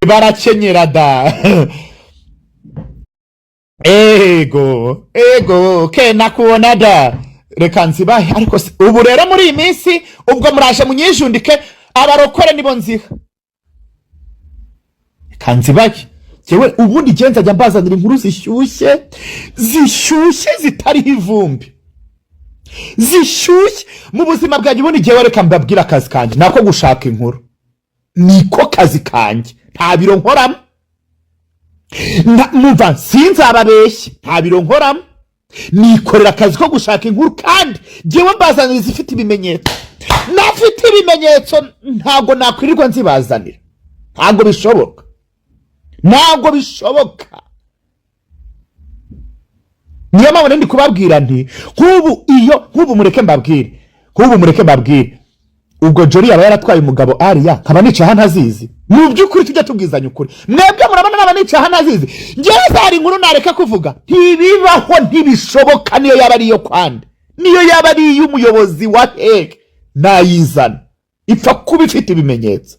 barakenyera da. ego ke nakubona da, reka nzibahe. Ariko ubu rero muri iyi minsi ubwo muraje munyijundike, abarokore nibo nziha. Reka nzibahe jewe ubundi genza jya mbazanira inkuru zishyushye zitariho ivumbi, zishyushye mu buzima bwanjye. Ubundi jewe reka mbabwira akazi kanjye nako gushaka inkuru, niko kazi kanjye, nta biro nkoramo. Numva sinzababeshye, nta biro nkoramo, nikorera akazi ko gushaka inkuru. Kandi jewe mbazanira izifite ibimenyetso, nafite ibimenyetso ntago nakwirirwa nzibazanira, ntago bishoboka, ntago bishoboka. Niyo mpamvu ndi kubabwira nti nk'ubu mureke mbabwire, ubwo Jolly yaba yaratwaye umugabo Aria nkaba nica hano azizi. Mu by'ukuri tujya tubwizanya ukuri, mwebwe murabona naba nica hano azizi. Ngewe zari inkuru nareka kuvuga, ntibibaho, ntibishoboka. Niyo yaba ariyo kwande, niyo yaba ari umuyobozi wa heke, nayizana ipfa kuba ifite ibimenyetso.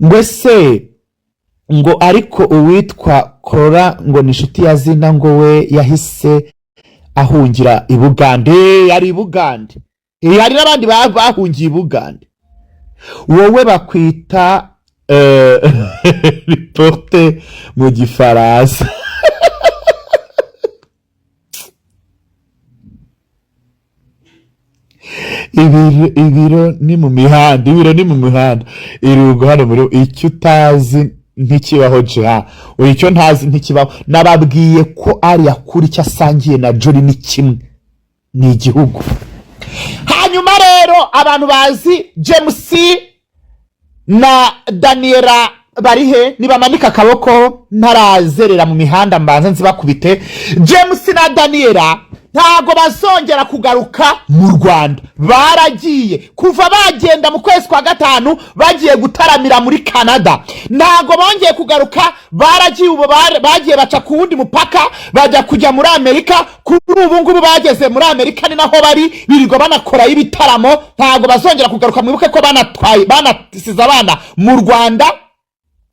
Ngwese ngo ariko uwitwa Kora ngo ni inshuti ya Zina, ngo we yahise ahungira i Bugande. Yari i Bugande, hari n'abandi bahungiye i Bugande. Wowe bakwita ripote mu gifaransa. Ibiro ni mu mihanda, irugo hano muri icyo utazi ntikibaho jeha, icyo ntazi ntikibaho. Nababwiye ko ari yakuri icyo asangiye na Jolly ni kimwe, ni igihugu. Hanyuma rero abantu bazi James na Daniela barihe, nibamanika akaboko ntarazerera mu mihanda mbanza nzibakubite. James na Daniela ntago bazongera kugaruka mu Rwanda, baragiye kuva bagenda mu kwezi kwa gatanu bagiye gutaramira muri Canada, ntago bongeye kugaruka. Baragiye ubu bagiye baca ku wundi mupaka bajya kujya muri Amerika. Kuri ubu ngubu bageze muri Amerika, ni naho bari birirwa banakora ibitaramo. Ntago bazongera kugaruka, mwibuke ko banasize abana mu Rwanda,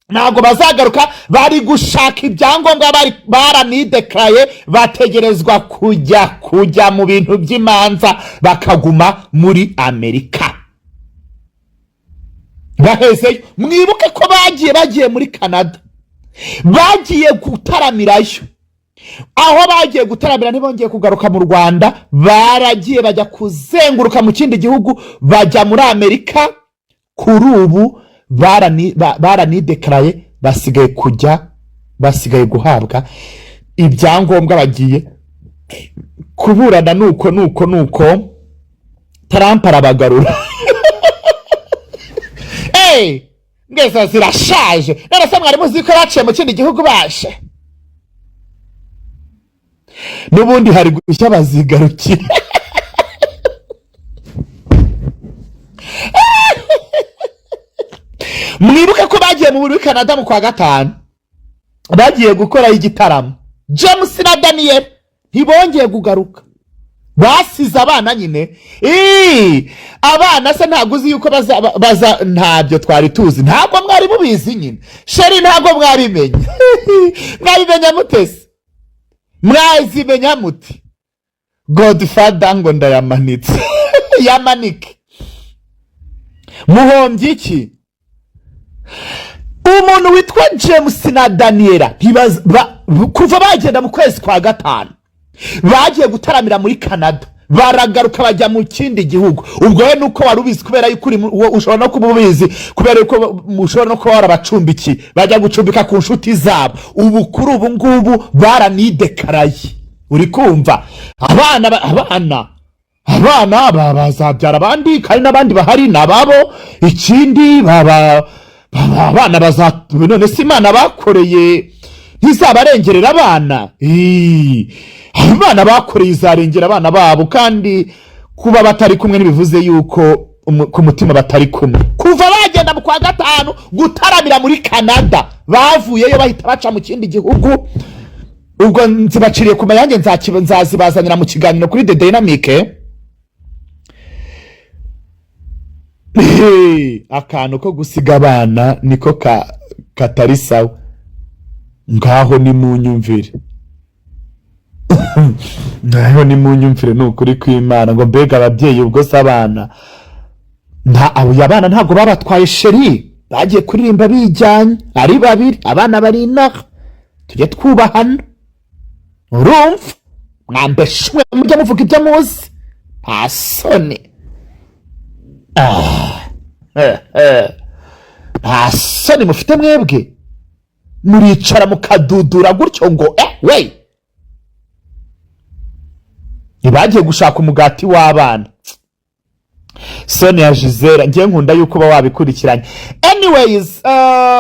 ntago bazagaruka. Bari gushaka ibyangombwa, baranideclaye, bategerezwa kujya mu bintu by'imanza, bakaguma muri Amerika. Bahezeyo, mwibuke ko bagiye muri Canada, bagiye gutaramirayo. Aho bagiye gutaramira ntibongeye kugaruka mu Rwanda, baragiye bajya kuzenguruka mu kindi gihugu, bajya muri Amerika. Kuri ubu baranideclaye, basigaye guhabwa ibyangombwa, bagiye kuburana. nuko Trump arabagarura. Ngeza zirashaje, narasa mwari muzi ko baciye mu kindi gihugu bashe, n'ubundi hari gushya bazigarukira. Mwibuke ko bagiye muri Canada mu kwa gatanu, bagiye gukora igitaramo. James na Daniel ntibongeye kugaruka, basize abana nyine. Abana se ntabwo uzi yuko baza ntabyo twari tuzi, ntabwo mwari mubizi nyine. Sheri ntabwo mwabimenye. Mwabimenya mutese, mwazimenya muti Godfather ngo ndayamanitse. Yamanike muhombye iki? Umuntu witwa James na Daniela kuva bagenda mu kwezi kwa gatanu bagiye gutaramira muri Canada, baragaruka bajya mu kindi gihugu. Ubwo we nuko warubizi, kubera yuko ushobora no kububizi, kubera yuko mushobora no kuba warabacumbikiye, bajya gucumbika ku nshuti zabo. Ubu kuri ubu ngubu baranideclaye. Uri kumva? Abana bazabyara abandi, kandi n'abandi bahari nababo. Ikindi abana none si Imana bakoreye ntizabarengerera abana. Abana bakoreye izarengera abana babo, kandi kuba batari kumwe ntibivuze yuko ku mutima batari kumwe. Kuva bagenda mu kwa gatanu gutaramira muri Canada, bavuyeyo bahita baca mu kindi gihugu. Ubwo nzibaciriye ku mayange, nzazibazanira mu kiganiro kuri The Dynamic. akantu ko gusiga abana niko katari sawa. Ngaho ni mu nyumvire. Ngaho ni mu nyumvire n'ukuri kw'Imana ngo mbega ababyeyi ubwo se abana abo abana ntago babatwaye sheri bagiye kuririmba bijyanye ari babiri abana bari inaha tujye twubahana. Urumva mwambeshwe mujya muvuga ibyo muzi ntasoni. Ntasoni mufite mwebwe muricara mukadudura gutyo ngo we ntibagiye gushaka umugati w'abana. Sonia Gisela ngiye nkunda yuko uba wabikurikiranye. Anyways,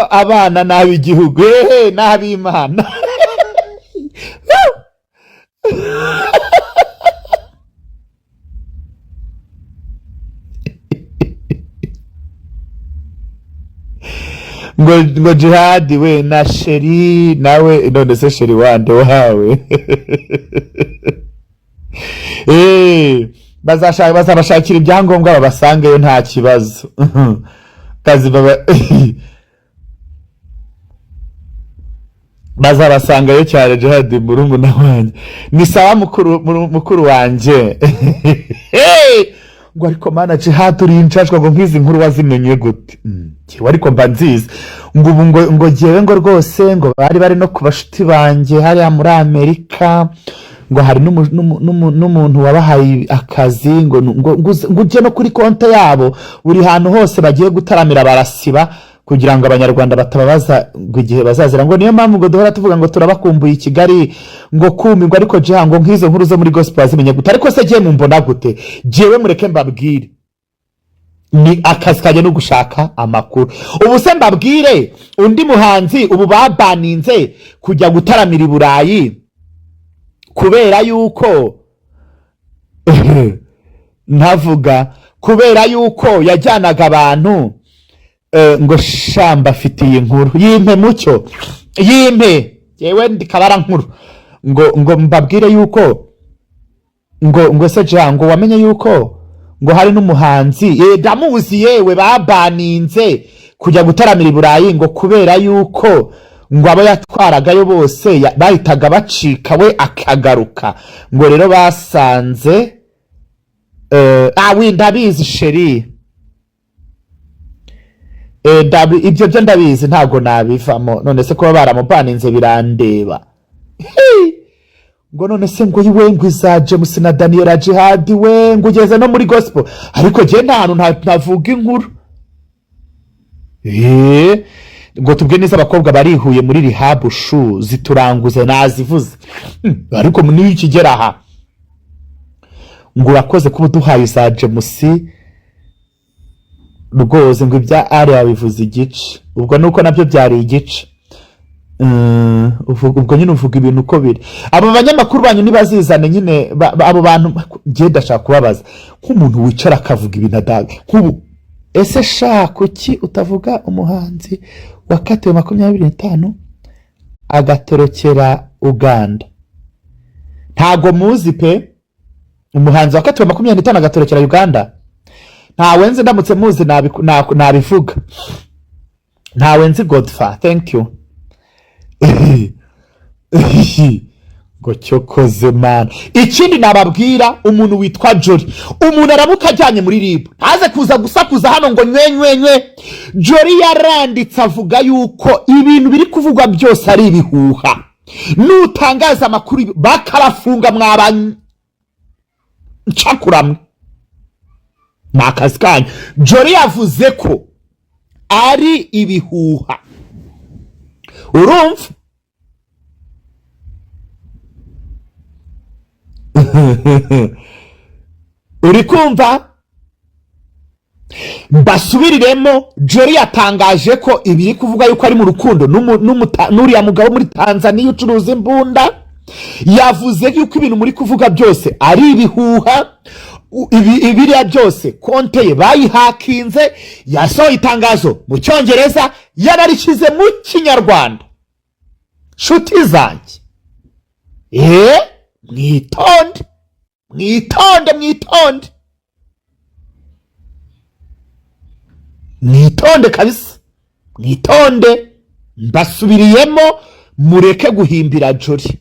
abana n'ab'igihugu n'ab'Imana. ngo Jihad we na sheri nawe none se sheri wande wawe. Bazabashakira ibyangombwa babasangeyo nta kibazo. Kazi bazabasangayo cyane Jihad murumuna wanjye. Ni sawa mukuru wanjye. Ngo ariko mana Jihad urinjajwa ngo nkizi nkuru wazimenye gute? Kiwe ariko mba nziza. Ngo giyewe ngo rwose ngo bari no kubashuti banje hariya muri Amerika. Ngo hari n'umuntu wabahaye akazi ngo uje no kuri konte yabo buri hantu hose bagiye gutaramira barasiba kugira ngo abanyarwanda batababaza ngo igihe bazazira. Ngo niyo mpamvu ngo duhora tuvuga ngo turabakumbuye i Kigali ngo kumirwa ariko Jiha ngo nkizo nkuru zo muri gospel zimenye gute. Ariko se giye mumbona gute? Jewe mureke mbabwire ni akazi kajya no gushaka amakuru. Ubu se mbabwire undi muhanzi ubu babaninze kujya gutaramira i Burayi kubera yuko ntavuga kubera yuko yajyanaga abantu ngo shamba afitiye inkuru yimpe mucyo yimpe yewe ndikabara nkuru ngo mbabwire yuko ngo se Jiha ngo wamenye yuko ngo hari n'umuhanzi ndamuzi yewe babaninze kujya gutaramira i Burayi ngo kubera yuko ngo abo yatwaragayo bose bahitaga bacika we akagaruka. Ngo rero basanze ndabizi sheri ibyo byo ndabizi ntago nabivamo none se kuba baramubaninze birandeba. Ngo none se ngo yiwe ngo iza James na Daniela Jihad we ngo ugeze no muri gospel ariko je nta hantu ntavuga inkuru. Ngo tubwe neza abakobwa barihuye muri rehab shu zituranguze nazivuze. Ariko muri ikigera aha ngo urakoze kuba duhaye za James rwose ngo ibya ari abivuze igice ubwo nuko nabyo byari igice. Ubwo nyine uvuga ibintu uko biri. Abo banyamakuru banyu nibazizane nyine abo bantu ngiye ndashaka kubabaza nk'umuntu wicara akavuga ibintu adaga nk'ubu ese kuki utavuga umuhanzi wakatiwe 25 agatorokera Uganda? Ntago muzi pe umuhanzi wakatiwe 25 agatorokera Uganda? Ntawe nzi ndamutse muzi nabivuga. Ntawe nzi Godfather. Thank you. Ngo cyokoze man. Ikindi nababwira umuntu witwa Jolly. Umuntu aramuka ajyanye muri RIB. Haze kuza gusakuza hano ngo nywe. Jolly yaranditse avuga yuko ibintu biri kuvugwa byose ari ibihuha. Nutangaza amakuru bakarafunga mwabanye. Ncakuramwe. Nakazi kanyu. Jolly yavuze ko ari ibihuha. Urumva? Uri kumva? Basubiriremo. Jolly yatangaje ko ibiri kuvuga yuko ari mu rukundo n'uriya mugabo muri Tanzania ucuruza imbunda. Yavuze yuko ibintu muri kuvuga byose ari ibihuha. Ibiriya byose konte ye bayihakinze. Yasohoye itangazo mu Cyongereza yararikize mu Kinyarwanda. Shuti zanjye mwitonde mwitonde kabisa, mwitonde, mbasubiriyemo, mureke guhimbira jori.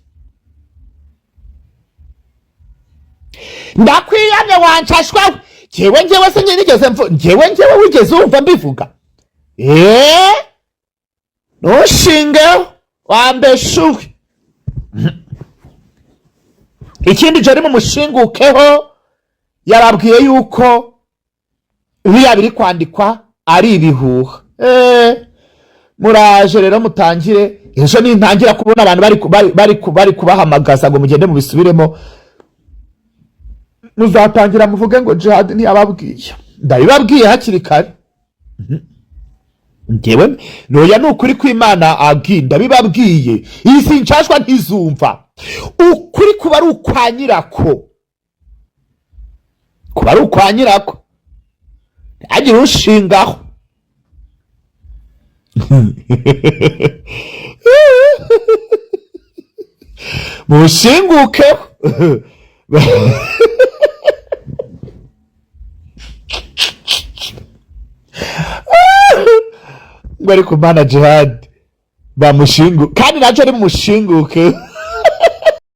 Ndakwiyamye wanshashwa, njyewe se nigeze njyewe wigeze wumva mbivuga? Ntushingeho wambeshuwe. Ikindi jori mumushingukeho, yarabwiye yuko biriya biri kwandikwa ari ibihuha. Muraje rero mutangire, ejo nintangira kubona abantu bari kubahamagaza ngo mugende mubisubiremo, muzatangira muvuge ngo Jihad ntiyababwiye. Ndabibabwiye hakiri kare. Njyewe noya nukuri kw'Imana agi, ndabibabwiye. Iyi sinshashwa ntizumva. Ukuri kuba ari ukwa nyirako, kuba ari ukwa nyirako, agira ushingaho. Mushingukeho. Ngo ariko Mana Jihad bamushingu kandi naco ari mushinguke.